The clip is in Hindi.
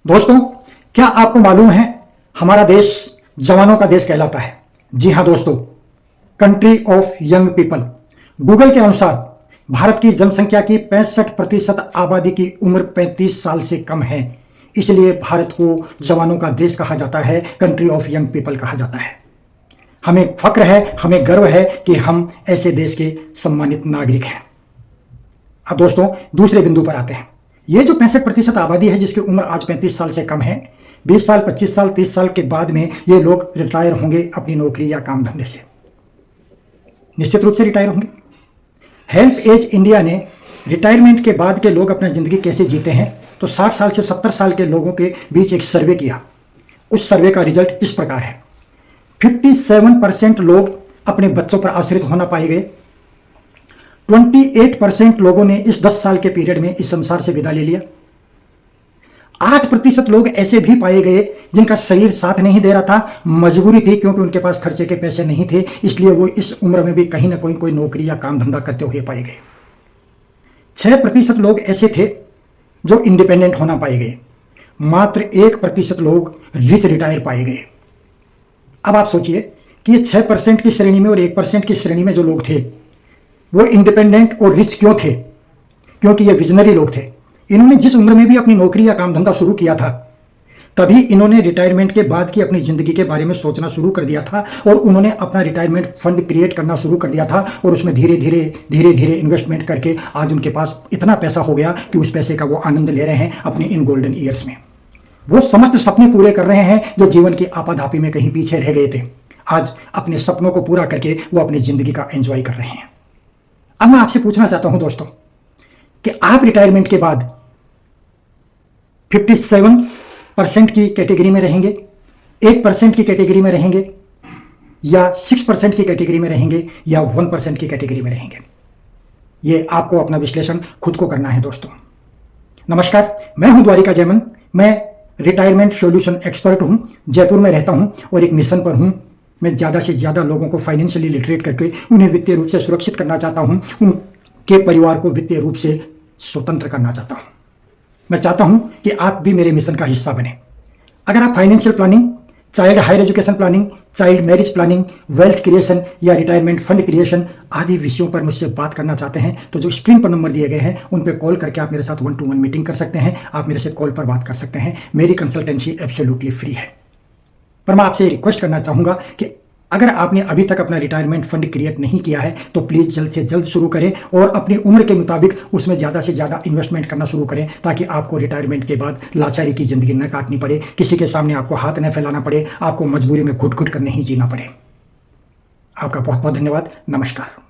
दोस्तों, क्या आपको मालूम है हमारा देश जवानों का देश कहलाता है। जी हां दोस्तों, country of young people. Google के अनुसार भारत की जनसंख्या की 65% आबादी की उम्र 35 साल से कम है। इसलिए भारत को जवानों का देश कहा जाता है, कंट्री ऑफ यंग पीपल कहा जाता है। हमें फक्र है, हमें गर्व है कि हम ऐसे देश के सम्मानित नागरिक हैं। अब दोस्तों, दूसरे बिंदु पर आते हैं। ये जो 65% आबादी है जिसकी उम्र आज 35 साल से कम है, 20 साल, 25 साल, 30 साल के बाद में ये लोग रिटायर होंगे अपनी नौकरी या काम धंधे से। निश्चित रूप से रिटायर होंगे। हेल्प एज इंडिया ने रिटायरमेंट के बाद के लोग अपनी ज़िंदगी कैसे जीते हैं तो 60 साल से 70 साल के लोगों के बीच एक सर्वे किया। उस सर्वे का रिजल्ट इस प्रकार है। 57% लोग अपने बच्चों पर आश्रित होना पाए गए। 28% लोगों ने इस 10 साल के पीरियड में इस संसार से विदा ले लिया। 8% लोग ऐसे भी पाए गए जिनका शरीर साथ नहीं दे रहा था, मजबूरी थी क्योंकि उनके पास खर्चे के पैसे नहीं थे, इसलिए वो इस उम्र में भी कहीं ना कोई नौकरी या काम धंधा करते हुए पाए गए। 6% लोग ऐसे थे जो इंडिपेंडेंट होना पाए गए। मात्र 1% लोग रिच रिटायर पाए गए। अब आप सोचिए कि ये 6% की श्रेणी में और 1% की श्रेणी में जो लोग थे वो इंडिपेंडेंट और रिच क्यों थे? क्योंकि ये विजनरी लोग थे। इन्होंने जिस उम्र में भी अपनी नौकरी या काम धंधा शुरू किया था, तभी इन्होंने रिटायरमेंट के बाद की अपनी ज़िंदगी के बारे में सोचना शुरू कर दिया था और उन्होंने अपना रिटायरमेंट फंड क्रिएट करना शुरू कर दिया था और उसमें धीरे धीरे इन्वेस्टमेंट करके आज उनके पास इतना पैसा हो गया कि उस पैसे का वो आनंद ले रहे हैं अपने इन गोल्डन ईयर्स में। वो समस्त सपने पूरे कर रहे हैं जो जीवन की आपाधापी में कहीं पीछे रह गए थे। आज अपने सपनों को पूरा करके वो अपनी ज़िंदगी का एंजॉय कर रहे हैं। अब मैं आपसे पूछना चाहता हूं दोस्तों कि आप रिटायरमेंट के बाद 57% की कैटेगरी में रहेंगे, 8% की कैटेगरी में रहेंगे, या 6% की कैटेगरी में रहेंगे, या 1% की कैटेगरी में रहेंगे? ये आपको अपना विश्लेषण खुद को करना है दोस्तों। नमस्कार, मैं हूं द्वारिका जयमन। मैं रिटायरमेंट सॉल्यूशन एक्सपर्ट हूं, जयपुर में रहता हूं और एक मिशन पर हूं। मैं ज़्यादा से ज़्यादा लोगों को फाइनेंशियली लिटरेट करके उन्हें वित्तीय रूप से सुरक्षित करना चाहता हूं, उनके परिवार को वित्तीय रूप से स्वतंत्र करना चाहता हूं। मैं चाहता हूं कि आप भी मेरे मिशन का हिस्सा बने। अगर आप financial planning, child higher education planning, child marriage planning, wealth creation या रिटायरमेंट फंड क्रिएशन आदि विषयों पर मुझसे बात करना चाहते हैं तो जो स्क्रीन पर नंबर दिए गए हैं उन पर कॉल करके आप मेरे साथ 1-to-1 मीटिंग कर सकते हैं। आप मेरे से कॉल पर बात कर सकते हैं। मेरी कंसल्टेंसी एब्सोल्युटली फ्री है। पर मैं आपसे रिक्वेस्ट करना चाहूँगा कि अगर आपने अभी तक अपना रिटायरमेंट फंड क्रिएट नहीं किया है तो प्लीज़ जल्द से जल्द शुरू करें और अपनी उम्र के मुताबिक उसमें ज़्यादा से ज़्यादा इन्वेस्टमेंट करना शुरू करें ताकि आपको रिटायरमेंट के बाद लाचारी की ज़िंदगी न काटनी पड़े, किसी के सामने आपको हाथ न फैलाना पड़े, आपको मजबूरी में घुट घुट कर नहीं जीना पड़े। आपका बहुत बहुत धन्यवाद। नमस्कार।